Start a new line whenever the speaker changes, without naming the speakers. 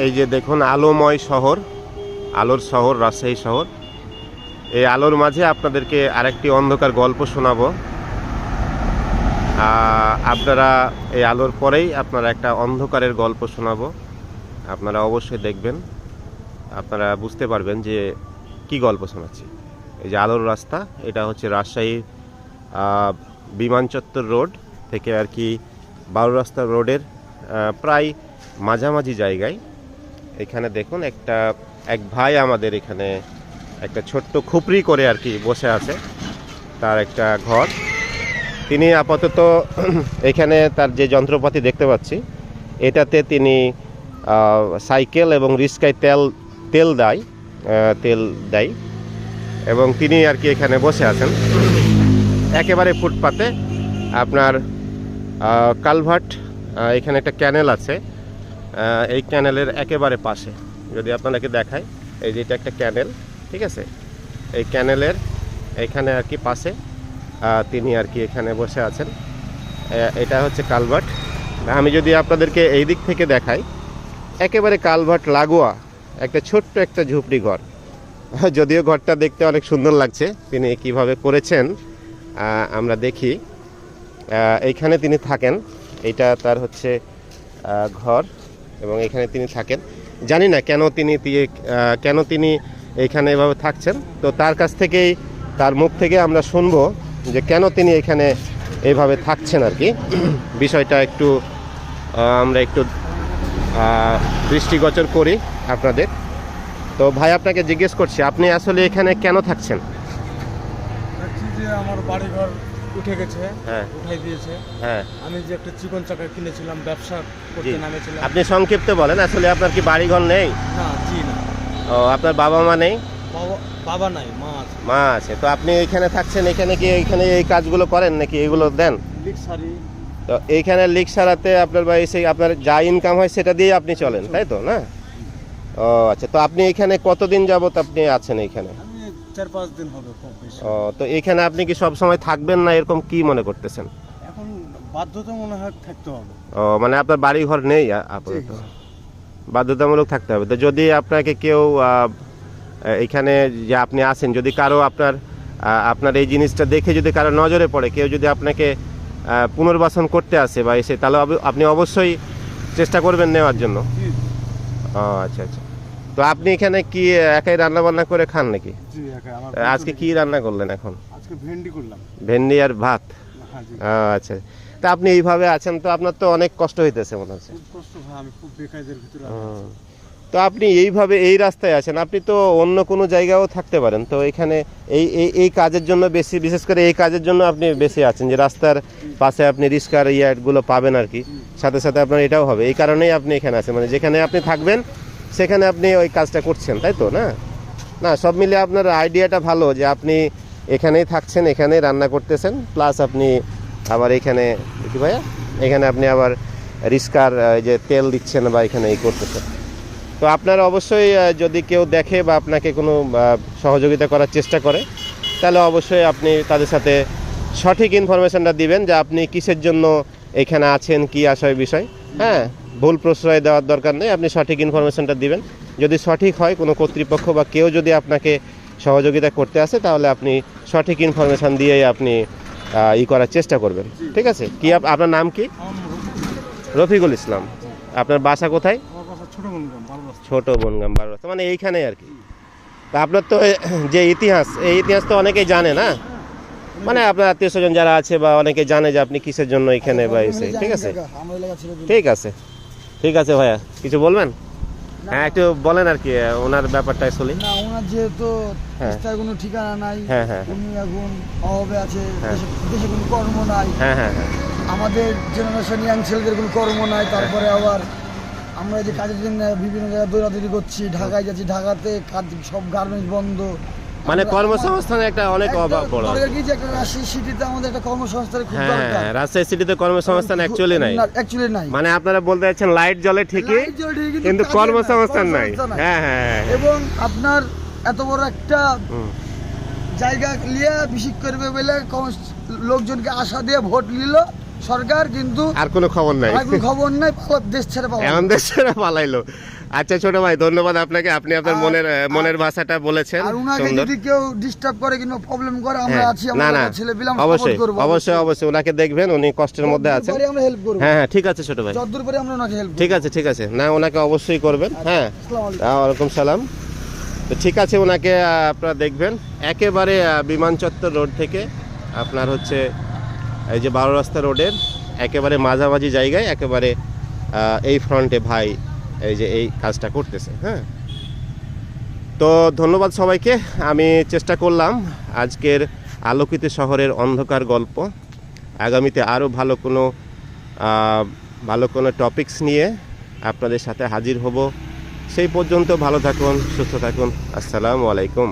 এই যে দেখুন আলোময় শহর, আলোর শহর রাজশাহী শহর। এই আলোর মাঝে আপনাদেরকে আরেকটি অন্ধকার গল্প শোনাবো। আপনারা এই আলোর পরেই আপনারা একটা অন্ধকারের গল্প শোনাবো, আপনারা অবশ্যই দেখবেন, আপনারা বুঝতে পারবেন যে কি গল্প শোনাচ্ছি। এই যে আলোর রাস্তা, এটা হচ্ছে রাজশাহী বিমান চত্বর রোড থেকে আর কি 12 রাস্তা রোডের প্রায় মাঝামাঝি জায়গায়। এখানে দেখুন এক ভাই আমাদের এখানে একটা ছোট্ট খুপড়ি করে আর কি বসে আছে, তার একটা ঘর। তিনি আপাতত এখানে তার যে যন্ত্রপাতি দেখতে পাচ্ছি এটাতে তিনি সাইকেল এবং রিক্সায় তেল দেয় এবং তিনি আর কি এখানে বসে আছেন একেবারে ফুটপাতে। আপনার কালভার্ট, এখানে একটা ক্যানেল আছে, এই ক্যানেলের একেবারে পাশে যদি আপনাকে দেখাই, এই যে এটা একটা ক্যানেল, ঠিক আছে, এই ক্যানেলের এখানে আর কি পাশে তিনি আর কি এখানে বসে আছেন। এটা হচ্ছে কালভার্ট। আমি যদি আপনাদেরকে এই দিক থেকে দেখাই, একেবারে কালভার্ট লাগোয়া একটা ছোট্ট একটা ঝুপড়ি ঘর, যদিও ঘরটা দেখতে অনেক সুন্দর লাগছে। তিনি কিভাবে করেছেন আমরা দেখি। এইখানে তিনি থাকেন, এটা তার হচ্ছে ঘর এবং এখানে তিনি থাকেন। জানি না কেন তিনি এইখানে এভাবে থাকছেন, তো তার কাছ থেকেই, তার মুখ থেকে আমরা শুনবো যে কেন তিনি এখানে এইভাবে থাকছেন আর কি। বিষয়টা আমরা একটু দৃষ্টিগোচর করি আপনাদের। তো ভাই, আপনাকে জিজ্ঞেস করছি, আপনি আসলে এখানে কেন থাকছেন?
আমার বাড়িঘর উঠে গেছে,
হ্যাঁ,
উঠাই দিয়েছে।
হ্যাঁ,
আমি যে একটা চিকন চাকা কিনেছিলাম, ব্যবসা করতে নামেছিলাম।
আপনি সংক্ষিপ্ত বলেন, আসলে আপনার কি বাড়িঘর নেই?
না, জি না।
ও, আপনার বাবা মা নেই?
বাবা নাই, মা আছে।
মা আছে। তো আপনি এখানে থাকছেন, এখানে এই কাজগুলো করেন নাকি এগুলো দেন?
লিক সারি।
তো এইখানে লিক সারাতে আপনার বা এসে আপনার যা ইনকাম হয় সেটা দিয়ে আপনি চলেন, তাই তো না? ও আচ্ছা, তো আপনি এখানে কতদিন যাবত আপনি আছেন এখানে?
আমি 4-5 দিন হবে, খুব বেশি।
ও, তো এখানে আপনি কি সব সময় থাকবেন না, এরকম কি মনে করতেছেন?
এখন বাধ্যতা মনে হয় থাকতে হবে।
ও, মানে আপনার বাড়ি ঘর নেই আপাতত, বাধ্যতামূলক থাকতে হবে। তো যদি আপনাকে কেউ এখানে যে আপনি আছেন, যদি কারো আপনার এই জিনিসটা দেখে যদি কারো নজরে পড়ে, কেউ যদি আপনাকে পুনর্বাসন করতে আসে বা এসে, তাহলে আপনি অবশ্যই চেষ্টা করবেন নেওয়ার জন্য। ও আচ্ছা আচ্ছা। তো আপনি এখানে কি একাই রান্না বান্না করে খান নাকি?
জি, একাই।
আজকে কি রান্না করলেন এখন?
আজকে ভেন্ডি করলাম।
ভেন্ডি আর ভাত?
হ্যাঁ, জি।
আচ্ছা। তা আপনি এইভাবে আছেন, তো আপনার তো অনেক কষ্ট হইতেছে মনে হচ্ছে।
খুব কষ্ট ভাই, আমি খুব বেকায়দের ভিতরে আছি।
তো আপনি এইভাবে এই রাস্তায় আছেন, আপনি তো অন্য কোনো জায়গায়ও থাকতে পারেন। তো এখানে এই কাজের জন্য বিশেষ করে এই কাজের জন্য আপনি বেশি আছেন, যে রাস্তার পাশে আপনি রিক্সার ইয়াগুলো পাবেন আর কি, সাথে সাথে আপনার এটাও হবে। এই কারণেই আপনি এখানে আছেন, মানে যেখানে আপনি থাকবেন সেখানে আপনি ওই কাজটা করছেন, তাই তো না? না, সব মিলে আপনার আইডিয়াটা ভালো, যে আপনি এখানেই থাকছেন, এখানেই রান্না করতেছেন, প্লাস আপনি আবার এখানে কি ভাইয়া, এখানে আপনি আবার রিক্সার যে তেল দিচ্ছেন বা এখানে এই করতেছেন। তো আপনারা অবশ্যই যদি কেউ দেখে বা আপনাকে কোনো সহযোগিতা করার চেষ্টা করে, তাহলে অবশ্যই আপনি তাদের সাথে সঠিক ইনফরমেশনটা দিবেন, যে আপনি কিসের জন্য এখানে আছেন, কি আশয় বিষয়। হ্যাঁ, ভুল প্রশ্রয় দেওয়ার দরকার নেই, আপনি সঠিক ইনফরমেশনটা দিবেন। যদি সঠিক হয়, কোনো কর্তৃপক্ষ বা কেউ যদি আপনাকে সহযোগিতা করতে আসে, তাহলে আপনি সঠিক ইনফরমেশন দিয়েই আপনি করার চেষ্টা করবেন, ঠিক আছে? কি আপনার নাম কি? রফিকুল ইসলাম। আপনার বাসা কোথায়? ছোট বনগাম, 12 রাস্তা, মানে এইখানে আর কি। তা আপনার তো যে ইতিহাস, এই ইতিহাস তো অনেকেই জানে না, মানে আপনার আত্মীয় স্বজন যারা আছে বা অনেকে জানে যে আপনি কিসের জন্য এখানে বা এসে। ঠিক আছে, ঠিক আছে ভাইয়া, কিছু বলবেন? হ্যাঁ, একটু বলেন আর কি ওনার ব্যাপারটা শুনি।
না, ওনার যেহেতু রাস্তায় কোনো ঠিকানা নাই, উনি এখন অভাবে আছে, দেশে কোনো কর্ম নাই। আমাদের জেনারেশন ইয়াং ছেলেদের কোনো কর্ম নাই। তারপরে আবার আমরা যে কাজের জন্য বিভিন্ন জায়গায় দৌড়াদৌড়ি করছি, ঢাকায় যাচ্ছি, ঢাকাতে কাজ সব গার্মেন্টস বন্ধ,
মানে কর্মসংস্থানের একটা অনেক অভাব বড়।
রাজশাহী সিটিতে আমাদের একটা কর্মসংস্থানের খুব দরকার।
রাজশাহী সিটিতে কর্মসংস্থান অ্যাকচুয়ালি নাই। মানে আপনারা বলতে চাচ্ছেন লাইট জ্বলে ঠিকই, কিন্তু কর্মসংস্থান নাই। হ্যাঁ।
এবং আপনার এত বড় একটা জায়গা নিয়ে বিশেষ করবে বলে লোকজনকে আশা দিয়ে ভোট নিল, সরকার, কিন্তু
আর কোনো খবর নাই,
আর কোনো খবর নাই, দেশ ছেড়ে পালালো।
এমন দেশ ছেড়ে পালাইলো। আচ্ছা ছোট ভাই, ধন্যবাদ আপনাকে, আপনি আপনার মনের ভাষাটা বলেছেন,
আর উনাকে
সুন্দর।
যদি কেউ ডিস্টার্ব করে কিংবা প্রবলেম করে, আমরা আছি,
না
আমরা
না,
ছেলে বিলাম
অবশ্যই
সাপোর্ট করব।
অবশ্যই ওনাকে দেখবেন, উনি কষ্টের মধ্যে আছেন।
যতদূর পারি আমরা হেল্প করব।
হ্যাঁ হ্যাঁ, ঠিক আছে ছোট ভাই,
যতদূর পারি আমরা ওনাকে হেল্প করব।
ঠিক আছে না, ওনাকে অবশ্যই করবেন। হ্যাঁ,
আসসালামু আলাইকুম।
ওয়ালাইকুম সালাম। তো ঠিক আছে, ওনাকে আপনারা দেখবেন একেবারে বিমান চত্বর রোড থেকে আপনার হচ্ছে এই যে 12 রাস্তা রোডের একেবারে মাঝামাঝি জায়গায়, একেবারে এই ফ্রন্টে ভাই এই যে এই কাজটা করতেছে। হ্যাঁ, তো ধন্যবাদ সবাইকে। আমি চেষ্টা করলাম আজকের আলোকিত শহরের অন্ধকার গল্প। আগামীতে আরও ভালো কোনো টপিকস নিয়ে আপনাদের সাথে হাজির হব। সেই পর্যন্ত ভালো থাকুন, সুস্থ থাকুন। আসসালামু আলাইকুম।